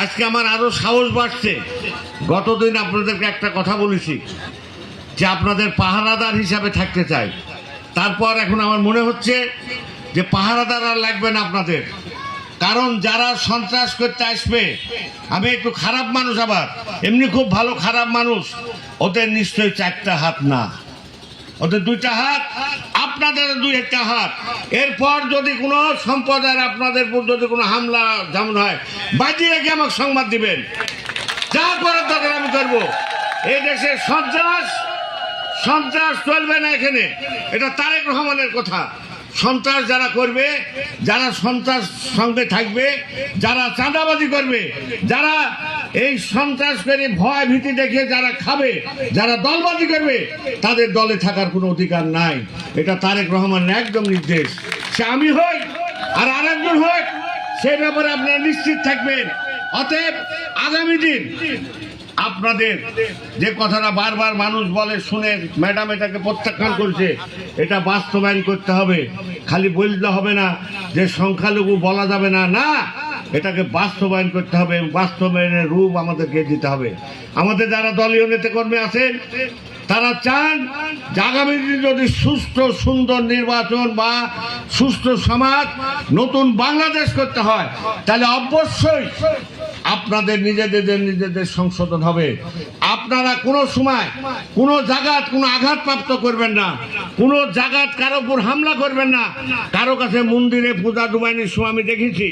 আজকে আমার আরো সাহস বাড়ছে। গতদিন আপনাদেরকে একটা কথা বলেছি যে আপনাদের পাহারাদার হিসাবে থাকতে চাই। তারপর এখন আমার মনে হচ্ছে যে পাহারাদার আর লাগবে না আপনাদের, কারণ যারা সন্ত্রাস করতে আসবে, আমি একটু খারাপ মানুষ, আবার এমনি খুব ভালো খারাপ মানুষ, ওদের নিশ্চয়ই 4টা হাত না, ওদের 2টা হাত, আপনাদের 2টা হাত। এরপর যদি কোনো সম্প্রদায়ের আপনাদের উপর যদি কোনো হামলা যেমন হয়, বাজিয়ে রেখে আমাকে সংবাদ দিবেন, যা করার দরকার আমি করবো। এই দেশে সন্ত্রাস চলবে না এখানে, এটা তারেক রহমানের কথা। সন্ত্রাস যারা করবে, যারা সন্ত্রাস সঙ্গে থাকবে, যারা চাঁদাবাজি করবে, যারা এই সন্ত্রাস করে ভয় ভীতি দেখে যারা খাবে, যারা দলবাজি করবে, তাদের দলে থাকার কোনো অধিকার নাই। এটা তারেক রহমানের একদম নির্দেশ। সে আমি হই আর আরেকজন হোক, সে ব্যাপারে আপনারা নিশ্চিত থাকবেন। অতএব আগামী দিন আপনাদের যে কথাটা বারবার মানুষ বলে শুনে ম্যাডাম এটাকে প্রত্যাখ্যান করছে, এটা বাস্তবায়ন করতে হবে। খালি বলতে হবে না যে সংখ্যালঘু বলা যাবে না, না, এটাকে বাস্তবায়ন করতে হবে। বাস্তবায়নের রূপ আমাদেরকে দিতে হবে। আমাদের যারা দলীয় নেতাকর্মী আছেন তারা চান যে আগামী দিনে যদি সুস্থ সুন্দর নির্বাচন বা সুস্থ সমাজ, নতুন বাংলাদেশ করতে হয়, তাহলে অবশ্যই আপনাদের নিজেদের সংশোধন হবে। আপনারা কোনো সময় কোনো জায়গায় কোনো আঘাতপ্রাপ্ত করবেন না, কোনো জায়গায় কারো উপর হামলা করবেন না। কারো কাছে মন্দিরে পূজা ডুবাইনির সময় আমি দেখেছি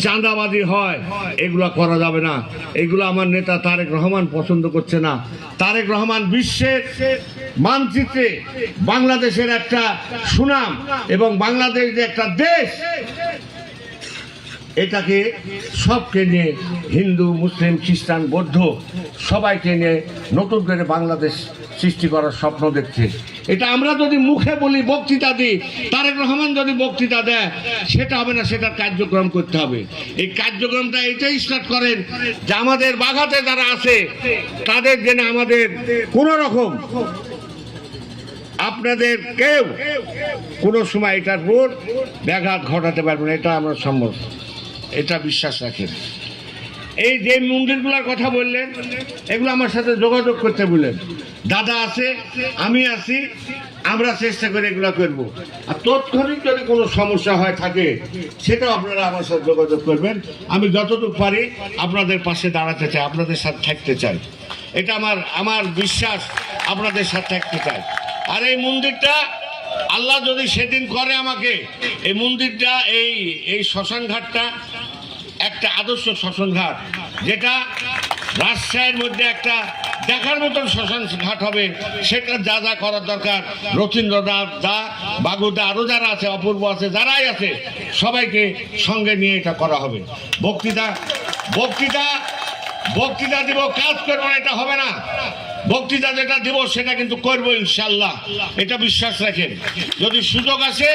চাঁদাবাজি হয়, এগুলো করা যাবে না। এগুলো আমার নেতা তারেক রহমান পছন্দ করছে না। তারেক রহমান বিশ্বের মানচিত্রে বাংলাদেশের একটা সুনাম এবং বাংলাদেশ যে একটা দেশ, এটাকে সবকে নিয়ে, হিন্দু মুসলিম খ্রিস্টান বৌদ্ধ সবাইকে নিয়ে নতুন করে বাংলাদেশ সৃষ্টি করার স্বপ্ন দেখছে। এটা আমরা যদি মুখে বলি, বক্তৃতা দিই, তারেক রহমান যদি বক্তৃতা দেয়, সেটা হবে না, সেটার কার্যক্রম করতে হবে। এই কার্যক্রমটা এটাই স্টার্ট করেন যে আমাদের বাঘাতে যারা আছে তাদের জন্য আমাদের কোনো রকম আপনাদের কেউ কোনো সময় এটার উপর ব্যাঘাত ঘটাতে পারবে না, এটা আমরা সম্ভব, এটা বিশ্বাস রাখেন। এই যে মন্দিরগুলোর কথা বললেন, এগুলো আমার সাথে যোগাযোগ করতে বললেন, দাদা আছে, আমি আছি, আমরা চেষ্টা করে এগুলো করব। আর তৎক্ষণিক যদি কোনো সমস্যা হয় থাকে, সেটাও আপনারা আমার সাথে যোগাযোগ করবেন। আমি যতটুকু পারি আপনাদের পাশে দাঁড়াতে চাই, আপনাদের সাথে থাকতে চাই। এটা আমার বিশ্বাস, আপনাদের সাথে থাকতে চাই। আর এই মন্দিরটা আল্লাহ যদি সেদিন করে আমাকে, এই মন্দিরটা এই শ্মশান ঘাটটা একটা আদর্শ শ্মশান ঘাট, যেটা রাজশাহীর মধ্যে একটা দেখার মতন শ্মশান ঘাট হবে। সেটা যা যা করার দরকার, রথীন্দ্রনাথ দা, বাগুদা, আরো যারা আছে, অপূর্ব আছে, যারাই আছে, সবাইকে সঙ্গে নিয়ে এটা করা হবে। বক্তৃতা দিব, কাজ করবো না, এটা হবে না। বক্তৃতা যেটা দিব সেটা কিন্তু করবো ইনশাল্লাহ, এটা বিশ্বাস রাখেন। যদি সুযোগ আসে,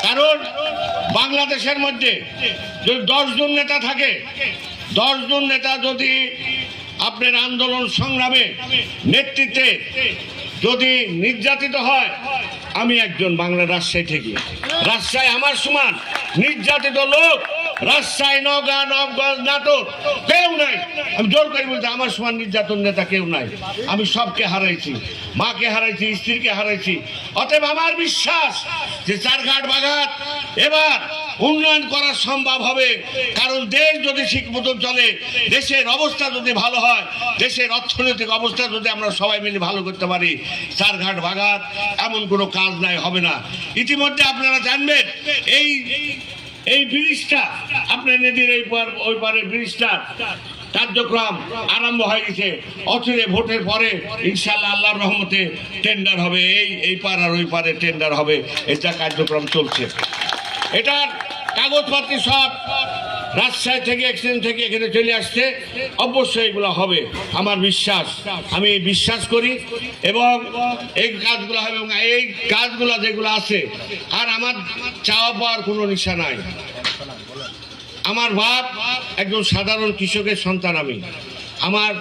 কারণ বাংলাদেশের মধ্যে যদি 10 জন নেতা থাকে, 10 জন নেতা যদি আপনার আন্দোলন সংগ্রামে নেতৃত্বে যদি নির্যাতিত হয়, আমি একজন বাংলা রাজশাহী থেকে, রাজশাহী আমার সমান নির্যাতিত লোক রাজশাহী, নওগাঁ, নবগঞ্জ, নাটোর কেউ নাই। আমি জোর করে বলছি, আমার সমান নির্যাতন নেতা কেউ নাই। আমি সবকে হারাইছি, মাকে হারাইছি, স্ত্রীকে হারাইছি। অতএব আমার বিশ্বাস যে চারঘাট বাঘাট এবার উন্নয়ন করা সম্ভব হবে। কারণ দেশ যদি ঠিক মতন চলে, দেশের অবস্থা যদি ভালো হয়, দেশের অর্থনৈতিক অবস্থা যদি আমরা সবাই মিলে ভালো করতে পারি, চারঘাট বাঘাট এমন কোনো কাজ নাই, হবে না। ইতিমধ্যে আপনারা জানবেন এই ব্রিজটা, আপনার নদীর ওই পারে ব্রিজটা কার্যক্রম আরম্ভ হয়ে গেছে। অচিরে ভোটের পরে ইনশাল্লাহ আল্লাহর রহমতে টেন্ডার হবে, এই পার আর ওই পারে টেন্ডার হবে। এটা কার্যক্রম চলছে। এটার কাগজপত্র সব রাজশাহী থেকে, এক্সচেঞ্জ থেকে এখানে চলে আসছে। অবশ্যই এগুলো হবে, আমার বিশ্বাস, আমি বিশ্বাস করি। এবং এই কাজগুলো হবে, এবং এই কাজগুলো যেগুলো আছে, আর আমার চাওয়া পাওয়ার কোনো নিশা নাই। আমার বাপ একজন সাধারণ কৃষকের সন্তান, আমার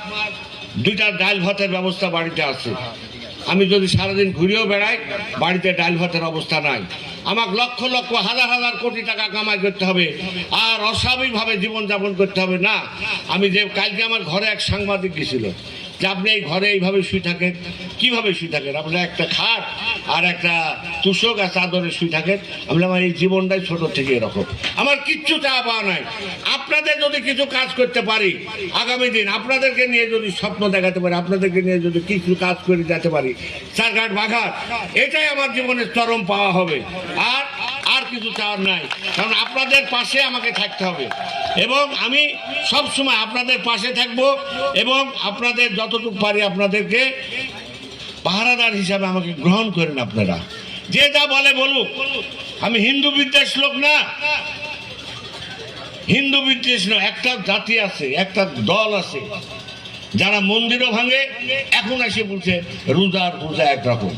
2টা ডাল ভাতের ব্যবস্থা বাড়িতে আছে। আমি যদি সারাদিন ঘুরেও বেড়াই, বাড়িতে ডাল ভাতের অবস্থা নাই। আমাকে লক্ষ লক্ষ হাজার হাজার কোটি টাকা কামাই করতে হবে আর অস্বাভাবিকভাবে জীবনযাপন করতে হবে না। আমি যে কালকে আমার ঘরে এক সাংবাদিক গেছিল যে আপনি এই ঘরে এইভাবে শুয়ে থাকেন, কীভাবে শুয়ে থাকেন? আপনার একটা খাট আর একটা তুষক আর চাদরে শুয়ে থাকেন। আমি আমার এই জীবনটাই ছোট থেকে এরকম, আমার কিচ্ছু চাওয়া পাওয়া নাই। আপনাদের যদি কিছু কাজ করতে পারি আগামী দিন, আপনাদেরকে নিয়ে যদি স্বপ্ন দেখাতে পারি, আপনাদেরকে নিয়ে যদি কিছু কাজ করে যেতে পারি চারঘাট বাঘাট, এটাই আমার জীবনের চরম পাওয়া হবে। আর কিছু চাওয়ার নাই, কারণ আপনাদের পাশে আমাকে থাকতে হবে এবং আমি সব সময় আপনাদের পাশে থাকব এবং আপনাদের যতটুকু পারি আপনাদেরকে পাহারাদার হিসাবে আমাকে গ্রহণ করেন। আপনারা যে যা বলে বলুক, আমি হিন্দু বিদ্বেষ লোক না, হিন্দু বিদ্বেষ না। একটা জাতি আছে, একটা দল আছে যারা মন্দিরও ভাঙে, এখন এসে বলছে রোজার পূজা একরকম,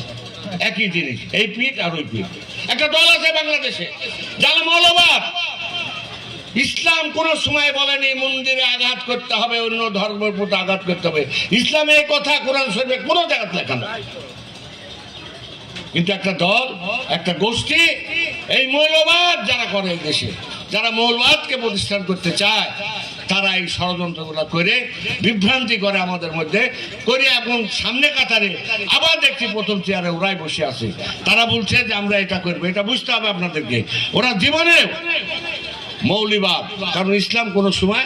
একই জিনিস, এই পিঠ আর ওই পিঠ। একটা দল আছে বাংলাদেশে যারা মৌলবাদ। ইসলাম কোন সময় বলেনি মন্দিরে আঘাত করতে হবে, অন্য ধর্মের প্রতি আঘাত করতে হবে। ইসলামে এই কথা কোরআন শরীফে কোনো জায়গায় লেখা নেই। কিন্তু একটা দল, একটা গোষ্ঠী, এই মৌলবাদ যারা করে এই দেশে, যারা মৌলবাদকে প্রতিষ্ঠান করতে চায়, তারা এই ষড়যন্ত্রগুলো করে বিভ্রান্তি করে আমাদের মধ্যে করে এবং সামনে কাতারে আবার দেখছি প্রথম চেয়ারে ওরাই বসে আছে। তারা বলছে যে আমরা এটা করবো। এটা বুঝতে হবে আপনাদেরকে, ওরা জীবনে মৌলবাদ, কারণ ইসলাম কোনো সময়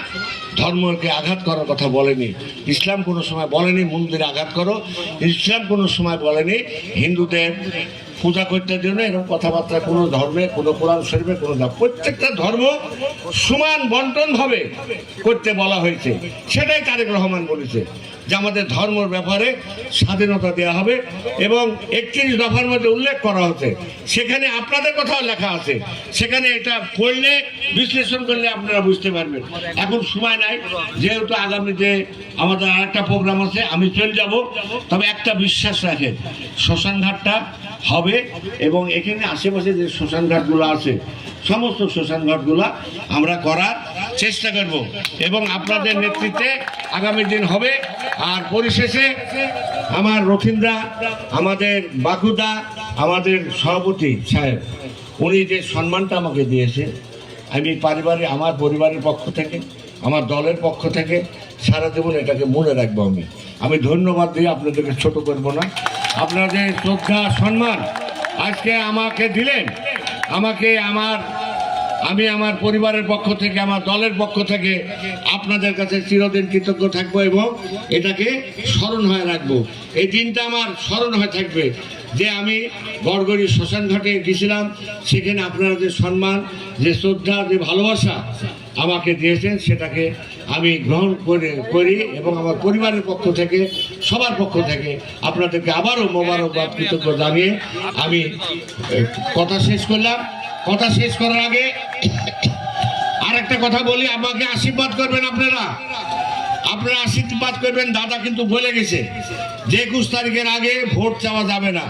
ধর্মকে আঘাত করার কথা বলেনি। ইসলাম কোনো সময় বলেনি মন্দিরে আঘাত করো। ইসলাম কোনো সময় বলেনি হিন্দুদের পূজা করতে জন্য এরকম কথাবার্তা কোনো ধর্মে, কোনো কোরআন শরীফে কোনো না। প্রত্যেকটা ধর্ম সমান বন্টন ভাবে করতে বলা হয়েছে। সেটাই তারেক রহমান বলেছে যে আমাদের ধর্মের ব্যাপারে স্বাধীনতা দেওয়া হবে এবং 31 দফার মধ্যে উল্লেখ করা হচ্ছে। সেখানে আপনাদের কথাও লেখা আছে, সেখানে এটা পড়লে বিশ্লেষণ করলে আপনারা বুঝতে পারবেন। এখন সময় নাই, যেহেতু আগামীতে আমাদের আরেকটা প্রোগ্রাম আছে, আমি চলে যাব। তবে একটা বিশ্বাস রাখেন, শ্মশানঘাটটা হবে এবং এখানে আশেপাশে যে শ্মশানঘাটগুলো আছে সমস্ত শ্মশানঘাটগুলো আমরা করার চেষ্টা করব এবং আপনাদের নেতৃত্বে আগামী দিন হবে। আর পরিশেষে আমার রথীন্দ্রা, আমাদের বাকুদা, আমাদের সভাপতি সাহেব, উনি যে সম্মানটা আমাকে দিয়েছে, আমি আমার পরিবারের পক্ষ থেকে, আমার দলের পক্ষ থেকে সারা জীবন এটাকে মনে রাখবো। আমি ধন্যবাদ দিয়ে আপনাদেরকে ছোট করব না। আপনারা যে শ্রদ্ধা সম্মান আজকে আমাকে দিলেন, আমি আমার পরিবারের পক্ষ থেকে, আমার দলের পক্ষ থেকে আপনাদের কাছে চিরদিন কৃতজ্ঞ থাকবো এবং এটাকে স্মরণ হয়ে রাখবো। এই দিনটা আমার স্মরণ হয়ে থাকবে যে আমি গড়গড়ি শ্মশানঘাটে গেছিলাম, সেখানে আপনারা যে সম্মান, যে শ্রদ্ধা, যে ভালোবাসা আমাকে দিয়েছেন, সেটাকে আমি গ্রহণ করি এবং আমার পরিবারের পক্ষ থেকে, সবার পক্ষ থেকে আপনাদেরকে আবারও মোবারকবাদ, কৃতজ্ঞ জানিয়ে আমি কথা শেষ করলাম। কথা শেষ করার আগে আরেকটা কথা বলি, আমাকে আশীর্বাদ করবেন আপনারা আশীর্বাদ করবেন। দাদা কিন্তু বলে গেছে যে 21 তারিখের আগে ভোট চাওয়া যাবে না।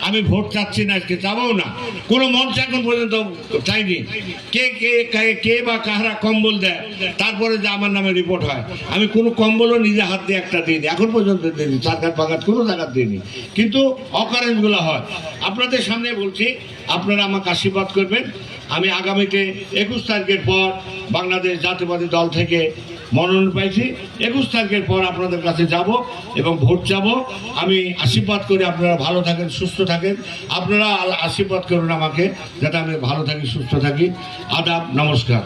আমি ভোট চাচ্ছি না, আজকে চাবও না, কোনো মঞ্চ এখন পর্যন্ত চাইনি। কে বা কাহারা কম্বল দেয়, তারপরে যে আমার নামে রিপোর্ট হয়। আমি কোনো কম্বলও নিজে হাত দিয়ে একটা দিইনি, এখন পর্যন্ত দিইনি, চারঘাট পাঘাট কোনো জায়গা দিইনি, কিন্তু অকারেন্সগুলো হয়। আপনাদের সামনে বলছি, আপনারা আমাকে আশীর্বাদ করবেন। আমি আগামীতে 21 তারিখের পর বাংলাদেশ জাতীয়বাদী দল থেকে মনোনয়ন পাইছি। 21 তারিখের পর আপনাদের কাছে যাব এবং ভোট চাব। আমি আশীর্বাদ করি আপনারা ভালো থাকেন, সুস্থ থাকেন। আপনারা আশীর্বাদ করুন আমাকে যাতে আমি ভালো থাকি, সুস্থ থাকি। আদাব, নমস্কার।